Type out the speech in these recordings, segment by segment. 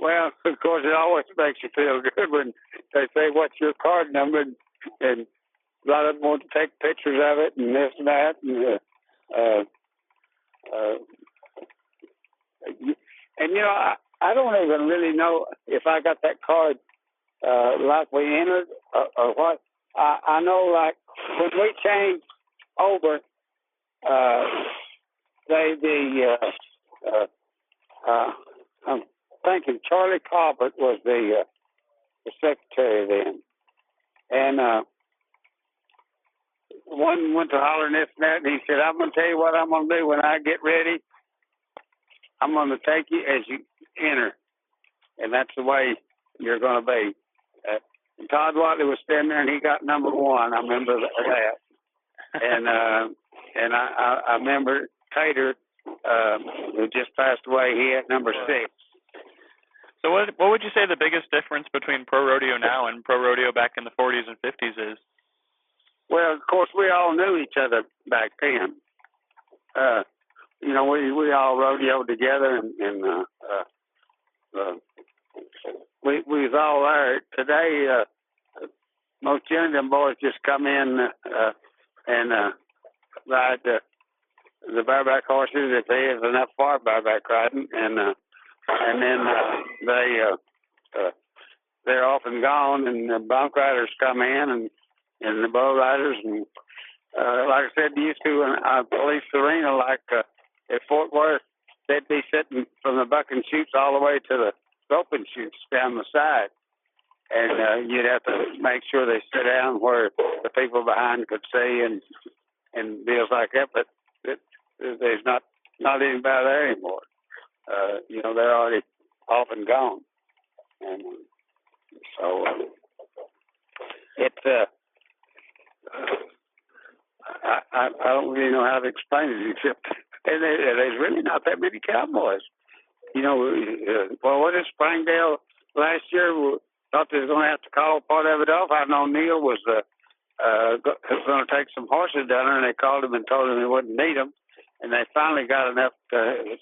Well, of course, it always makes you feel good when they say, "What's your card number?" And a lot of them want to take pictures of it and this and that. And you know, I don't even really know if I got that card like we entered or what. I know, like when we changed over, I'm thinking Charlie Cobbett was the secretary then, and one went to hollering this and that, and he said, "I'm going to tell you what I'm going to do when I get ready. I'm going to take you as you enter, and that's the way you're going to be." And Todd Watley was standing there, and he got number 1. I remember that. And I remember Tater, who just passed away, he had number 6. So what would you say the biggest difference between pro rodeo now and pro rodeo back in the 40s and 50s is? Well, of course, we all knew each other back then. You know, we all rodeoed together, and we was all there. Today, most of them boys just come in and ride the bareback horses if they have enough for bareback riding, and then they're off and gone, and the bunk riders come in, and the bull riders, and like I said, used to in police arena, like at Fort Worth, they'd be sitting from the bucking chutes all the way to the roping chutes down the side, and you'd have to make sure they sit down where the people behind could see, and deals like that. But there's not anybody there anymore. You know, they're already off and gone, and so it's. I don't really know how to explain it, except there's really not that many cowboys. You know, well, what is Springdale last year? We thought they was going to have to call part of it off. I know Neil was going to take some horses down there, and they called him and told him they wouldn't need them. And they finally got enough to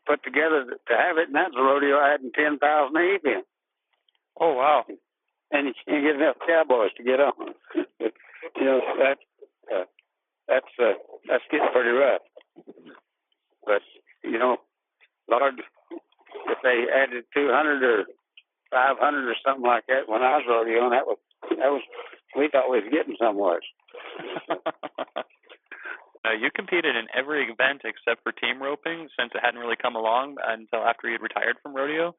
put together to have it, and that's a rodeo adding 10,000 even. Oh, wow. And you can't get enough cowboys to get on. You know, that's getting pretty rough. But, you know, Lord, if they added 200 or 500 or something like that when I was rodeoing, that was we thought we was getting somewhere. You competed in every event except for team roping, since it hadn't really come along until after you'd retired from rodeo.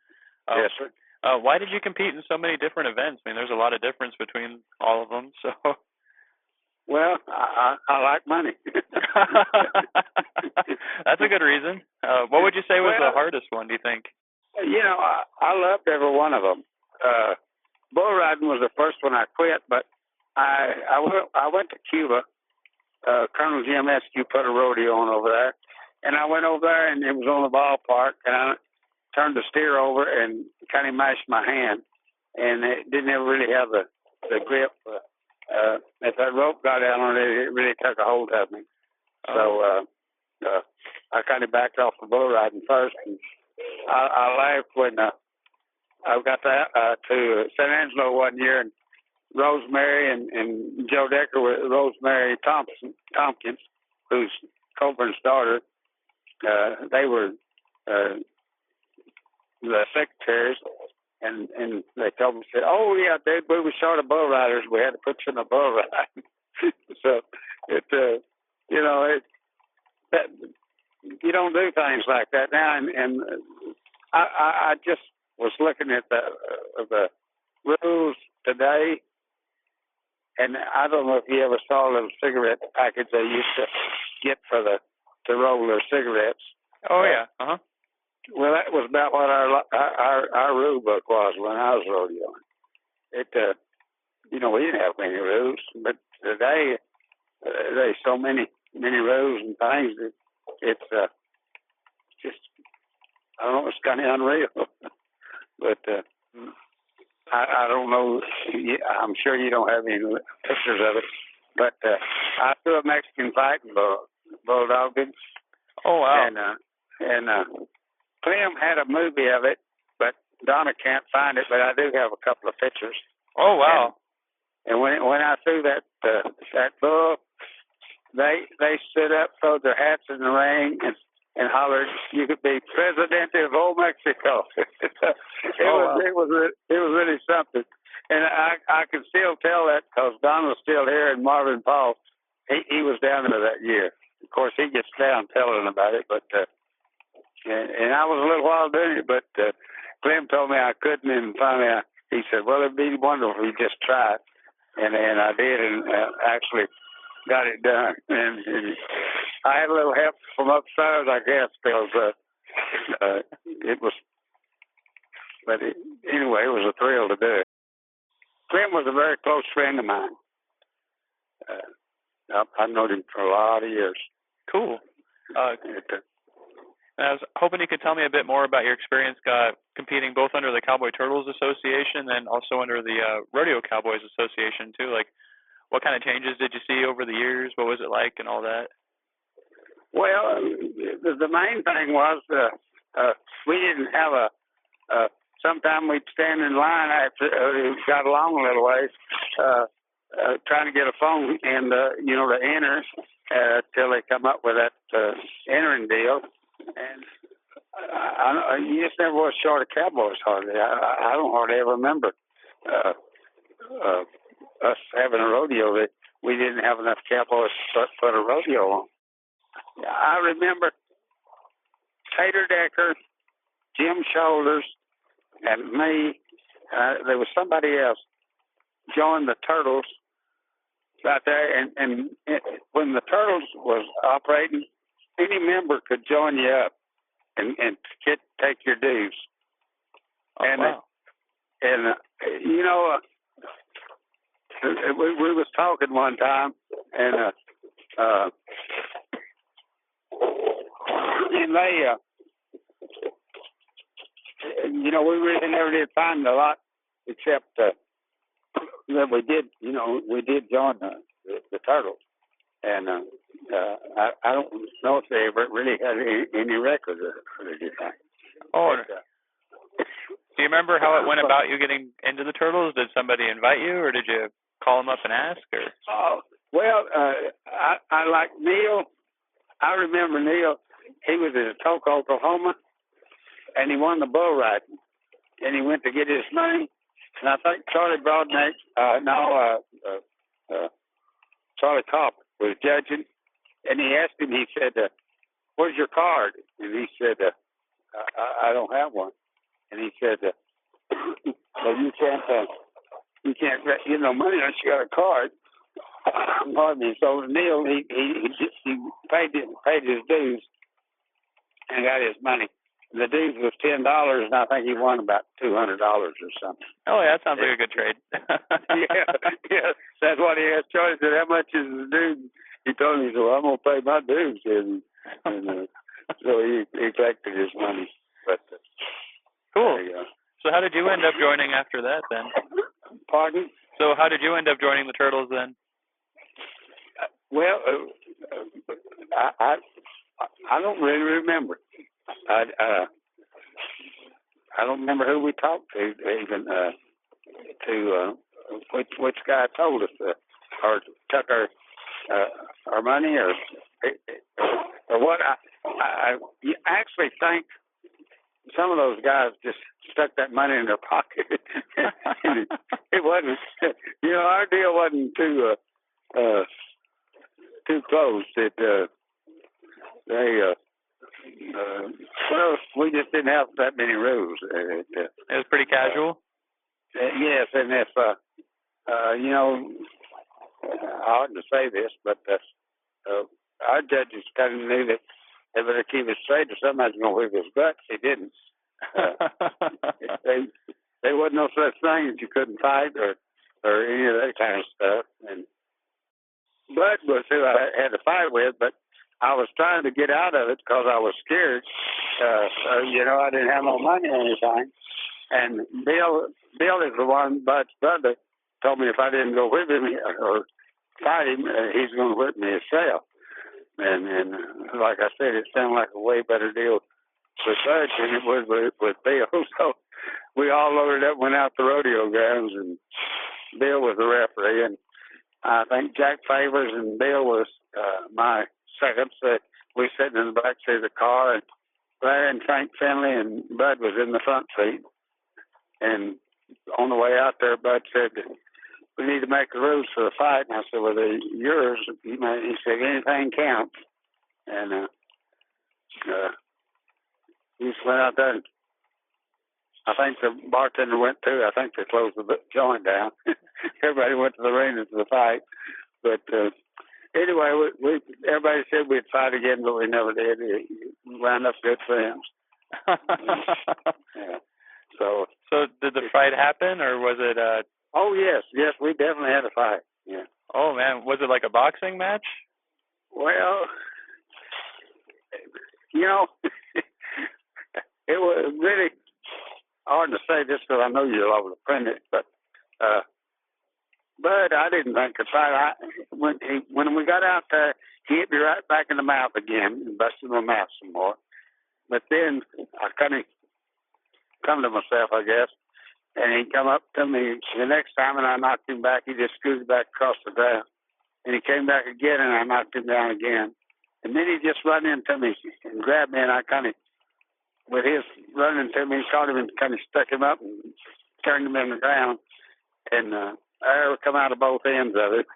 Yes, sir. Why did you compete in so many different events? I mean, there's a lot of difference between all of them. So, well, I like money. That's a good reason. What would you say was the hardest one, do you think? You know, I loved every one of them. Bull riding was the first one I quit, but I went to Cuba. Colonel Jim Eskew put a rodeo on over there, and I went over there, and it was on the ballpark, and I turned the steer over and kind of mashed my hand, and it didn't ever really have the grip. If that rope got out on it, it really took a hold of me. So I kind of backed off the bull riding first, and I laughed when I got to San Angelo one year, and Rosemary and Joe Decker with Rosemary Tompkins, who's Coburn's daughter. They were the secretaries, and they told me, said, "Oh yeah, we were short of bull riders. We had to put you in a bull ride." So you know, you don't do things like that now. And I just was looking at the rules today, and I don't know if you ever saw a little cigarette package they used to get to roll their cigarettes. Oh yeah. Uh-huh. Well, that was about what our rule book was when I was rodeoing. You know, we didn't have many rules, but today there's so many rules and things that it's just, I don't know, it's kind of unreal. But I don't know. I'm sure you don't have any pictures of it, but I threw a Mexican fight in bulldogging. Oh wow! And Clem had a movie of it, but Donna can't find it. But I do have a couple of pictures. Oh wow! And when I threw that bull, they stood up, throwed their hats in the ring, and hollered, "You could be president of old Mexico." It was really something. And I can still tell that because Don was still here and Marvin Paul, he was down there that year. Of course, he gets down telling about it, but and I was a little while doing it, but Clem told me I couldn't, and finally he said, "Well, it'd be wonderful if you just try it," and I did, and actually got it done. And I had a little help from upstairs, I guess, because it was. But anyway, it was a thrill to do it. Clem was a very close friend of mine. I've known him for a lot of years. Cool. I was hoping you could tell me a bit more about your experience competing both under the Cowboy Turtles Association and also under the Rodeo Cowboys Association, too. Like, what kind of changes did you see over the years? What was it like and all that? Well, the main thing was we didn't have sometime we'd stand in line after it got along a little ways, trying to get a phone and, to enter till they come up with that entering deal. And you just never was short of cowboys hardly. I don't hardly ever remember us having a rodeo that we didn't have enough cowboys to put a rodeo on. I remember Tater Decker, Jim Shoulders, and me. There was somebody else joined the Turtles out there, and when the Turtles was operating, any member could join you up and take your dues. Oh, and wow. We was talking one time, and they, we really never did find a lot, except that we did, we did join the Turtles, and I don't know if they ever really had any record of it. Oh, do you remember how it went about you getting into the Turtles? Did somebody invite you, or did you call them up and ask? Or? Oh, well, I like Neil. I remember Neil. He was in Tulsa, Oklahoma, and he won the bull riding. And he went to get his money. And I think Charlie Broadneck, Charlie Kopp was judging. And he asked him, he said, "Where's your card?" And he said, I don't have one. And he said, "Well, you can't get no money unless you got a card." Pardon me. So Neil, he paid his dues and got his money. The dues was $10, and I think he won about $200 or something. Oh, yeah, that sounds like a good trade. yeah, that's what he asked Charlie. Said, "How much is the dues?" He told me, he said, "Well, I'm gonna pay my dues," and so he collected his money. But cool. So how did you end up joining after that then? Pardon? So how did you end up joining the Turtles then? Well, I don't really remember. I don't remember who we talked to even which guy told us or took our money or what. I actually think some of those guys just stuck that money in their pocket. It wasn't, our deal wasn't too close. Well, we just didn't have that many rules. It was pretty casual? Yes, and if, I oughtn't to say this, but our judges kind of knew that they better keep it straight or somebody's going to whip his butt. He didn't. There wasn't no such thing as you couldn't fight or any of that kind of stuff. And Bud was who I had to fight with, but I was trying to get out of it because I was scared. I didn't have no money or anything. And Bill is the one, Bud's brother, told me if I didn't go with him or fight him, he's going to whip me himself. And like I said, it sounded like a way better deal Bud than it would with Bill. So we all loaded up, went out to rodeo grounds, and Bill was the referee, and I think Jack Favors and Bill was my seconds. We sitting in the back seat of the car, and Larry and Frank Finley and Bud was in the front seat. And on the way out there, Bud said, we need to make the rules for the fight. And I said, well, they're yours. He said, anything counts. And he just went out there. And I think the bartender went too. I think they closed the joint down. Everybody went to the arena to the fight. But anyway, everybody said we'd fight again, but we never did. We wound up good friends. Yeah. So did the fight happen, or was it? Oh yes, we definitely had a fight. Yeah. Oh man, was it like a boxing match? Well, it was really hard to say this because I know you'll overprint it, but I didn't think the fight. When we got out there, he hit me right back in the mouth again and busted my mouth some more. But then I kind of come to myself, I guess, and he come up to me the next time, and I knocked him back. He just scooted back across the ground, and he came back again, and I knocked him down again. And then he just run into me and grabbed me, and I kind of, with his running to me, caught him and kind of stuck him up and turned him in the ground. And air come out of both ends of it.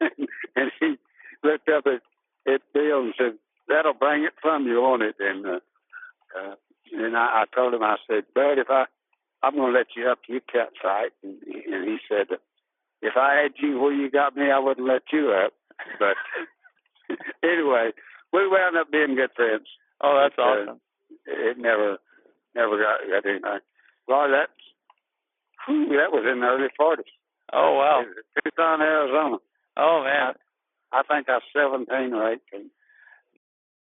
And he looked up at Bill and said, that'll bring it from you, won't it? And I told him, I said, Bud, I'm going to let you up to your cat fight. And he said, if I had you where you got me, I wouldn't let you up. But anyway, we wound up being good friends. Oh, that's awesome. It never got anything. Well, that was in the early 40s. Oh, wow. Tucson, Arizona. Oh, man. I think I was 17 or 18.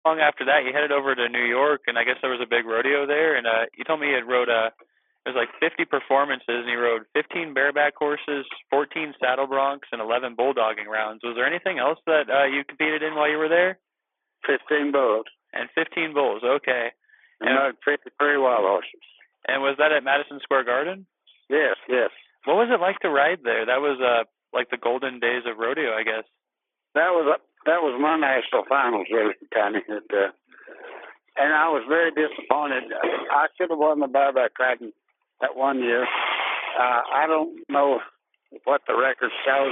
Long after that, you headed over to New York, and I guess there was a big rodeo there, and you told me you had rode it was like 50 performances, and you rode 15 bareback horses, 14 saddle broncs, and 11 bulldogging rounds. Was there anything else that you competed in while you were there? 15 bulls. And 15 bulls, okay. And 53 wild horses. And was that at Madison Square Garden? Yes. What was it like to ride there? That was like the golden days of rodeo, I guess. That was my national finals, really, kind of. And I was very disappointed. I should have won the bareback riding that one year. I don't know what the record shows,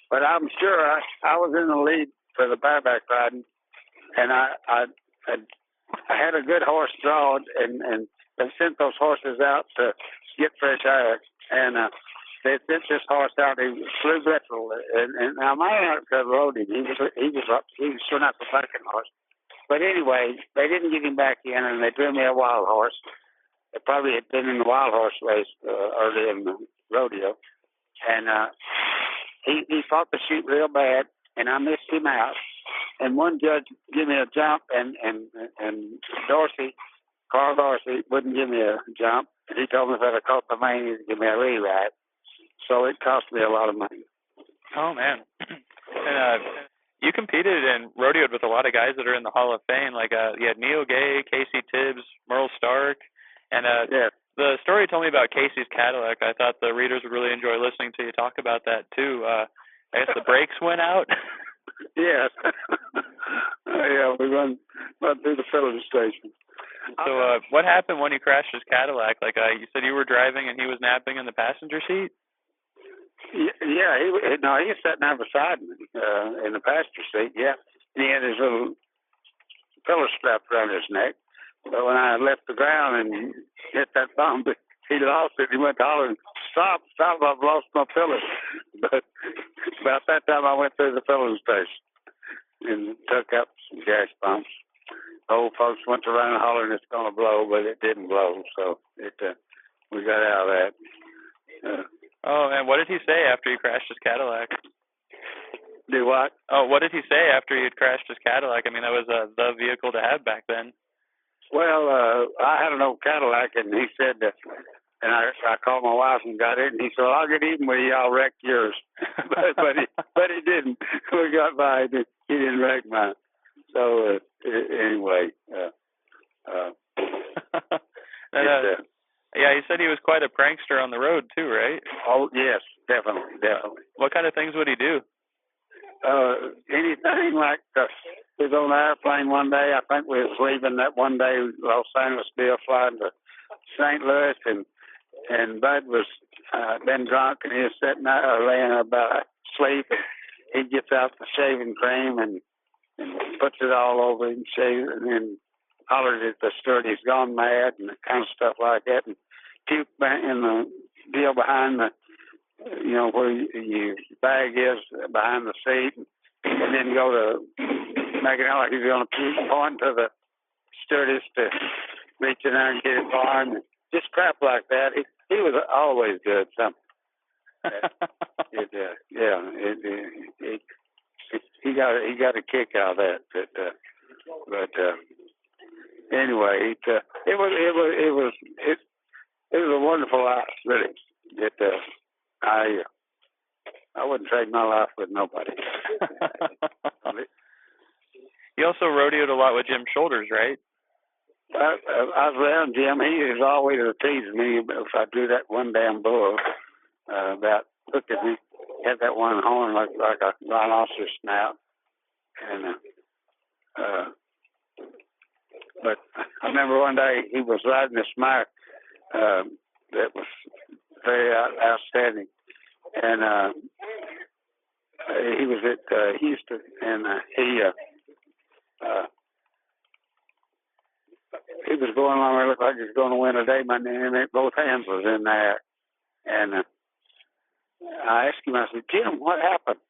but I'm sure I was in the lead for the bareback riding, and I had a good horse drawn, and they sent those horses out to get fresh air, and they sent this horse out. He flew brittle, and now my aunt rode him. He was sure not the second horse. But anyway, they didn't get him back in, and they drew me a wild horse. They probably had been in the wild horse race early in the rodeo, and he fought the sheep real bad, and I missed him out. And one judge gave me a jump, and Carl Dorsey wouldn't give me a jump. And he told me if I'd have caught the mane, he'd give me a rewrite. So it cost me a lot of money. Oh, man. And you competed and rodeoed with a lot of guys that are in the Hall of Fame. Like you had Neil Gay, Casey Tibbs, Merle Stark. And the story you told me about Casey's Cadillac, I thought the readers would really enjoy listening to you talk about that, too. I guess the brakes went out. Yes. Yeah, we run through the filling station. So what happened when you crashed his Cadillac? Like you said you were driving and he was napping in the passenger seat? Yeah, he was sitting there beside me in the passenger seat, yeah. He had his little pillow strap around his neck. But when I left the ground and hit that bump, he lost it. He went hollering, stop, I've lost my pillow. But about that time I went through the filling station and took up some gas pumps. Old folks went around hollering it's going to blow, but it didn't blow, so we got out of that. Oh, and what did he say after he crashed his Cadillac? Do what? Oh, what did he say after he had crashed his Cadillac? I mean, that was the vehicle to have back then. Well, I had an old Cadillac, and he said that, and I called my wife and got it, and he said, I'll get even with you, I'll wreck yours. but he didn't. We got by, he didn't wreck mine. So, anyway, And, yeah, he said he was quite a prankster on the road too, right? Oh yes, definitely. What kind of things would he do? Anything like we was on an airplane one day. I think we was leaving that one day, Los Angeles Bill flying to St. Louis, and Bud was been drunk and he was sitting there laying about asleep. He gets out the shaving cream and puts it all over him, shaves, and then hollers at the steward he's gone mad and kind of stuff like that, and puke in the deal behind the, where your bag is behind the seat, and then go to make it out like he's going to puke, point to the stewardess to reach in there and get it for him, and just crap like that. He was always good. He got a kick out of that. But anyway, it was a wonderful life, really. I wouldn't trade my life with nobody. You also rodeoed a lot with Jim Shoulders, right? I was around Jim. He is always teasing me if I do that one damn bull about looking at me. Had that one horn like a rhinoceros snout, and but I remember one day he was riding this mare that was very outstanding, and he was at Houston, and he was going along there, looked like he was going to win a day, but both hands was in there, and I asked him, I said, Jim, what happened?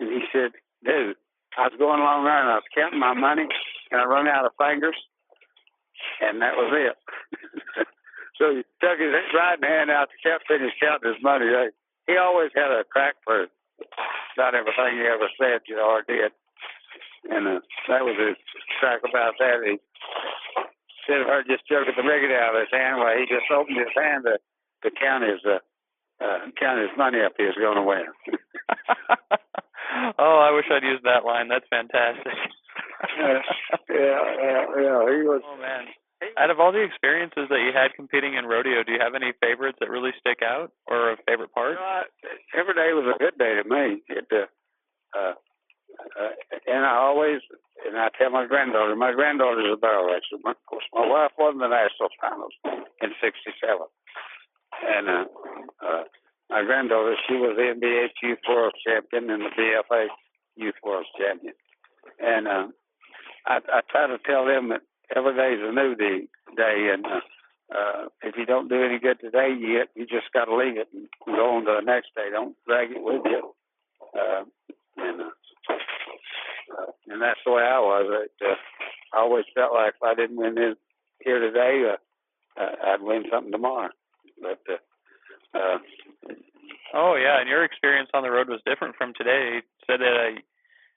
And he said, dude, I was going along there and I was counting my money and I run out of fingers, and that was it. So he took his riding hand out to finish counting his money. He always had a crack for about everything he ever said, or did. And that was his crack about that. He said her just jerking the rigged out of his hand while he just opened his hand to count his money up he was going to win. Oh, I wish I'd used that line. That's fantastic. Yeah. He was. Oh man! Out of all the experiences that you had competing in rodeo, do you have any favorites that really stick out, or a favorite part? Every day was a good day to me. And I tell my granddaughter's a barrel racer. Of course, my wife won the national finals in '67. And my granddaughter, she was the NBA Youth World Champion and the BFA Youth World Champion. And I try to tell them that every day is a new day. And if you don't do any good today, you just got to leave it and go on to the next day. Don't drag it with you. And that's the way I was. I always felt like if I didn't win here today, I'd win something tomorrow. But oh yeah, and your experience on the road was different from today. You said that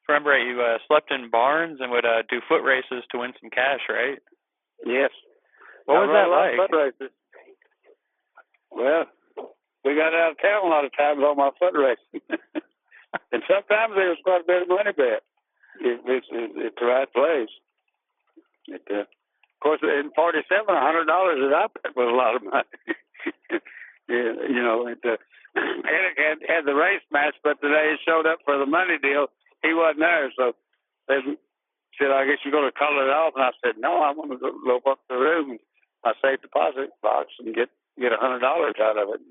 remember you slept in barns and would do foot races to win some cash, right? Yes. What was that like? Foot races. Well, we got out of town a lot of times on my foot races, and sometimes there was quite a bit of money bet. It's the right place. Of course, in '47, $100 that I bet was a lot of money. It had the race match, but today he showed up for the money deal. He wasn't there, so they said, I guess you're going to call it off. And I said, no, I'm going to go up to the room and my safe deposit box and get $100 out of it.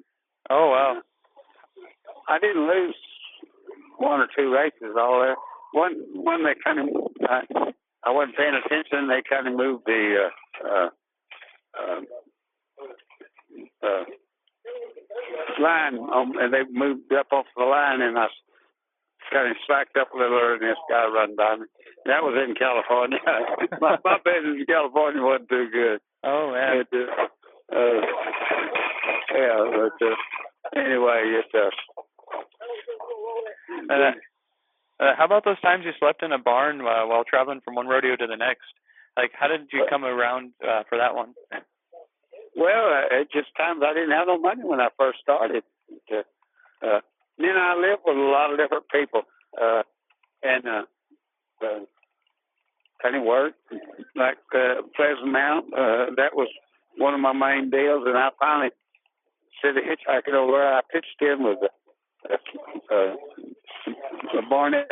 Oh, wow. I didn't lose one or two races all there. One they kind of, I wasn't paying attention. They kind of moved the line, and they moved up off the line, and I kind of slacked up a little, and this guy run by me. That was in California. my business in California wasn't too good. Oh man. Anyway, how about those times you slept in a barn while traveling from one rodeo to the next? Like, how did you come around for that one? Well, it just times I didn't have no money when I first started. Then I lived with a lot of different people, and kind of worked like Pleasant Mount. That was one of my main deals, and I finally said to hitchhiking over where I pitched in with Barnett,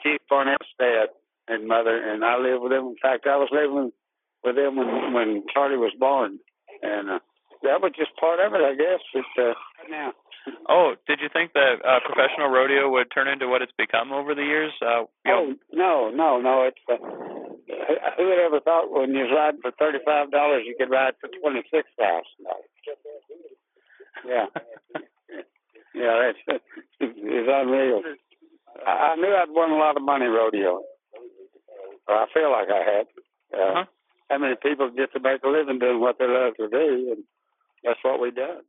Keith Barnett's dad and mother, and I lived with them. In fact, I was living with them when Charlie was born, and that was just part of it, I guess. Now. Oh, did you think that professional rodeo would turn into what it's become over the years? No. It's who would ever thought when you was riding for $35 you could ride for $26,000? Yeah, yeah, it's unreal. I knew I'd won a lot of money rodeo. I feel like I had. How many people get to make a living doing what they love to do, and that's what we done.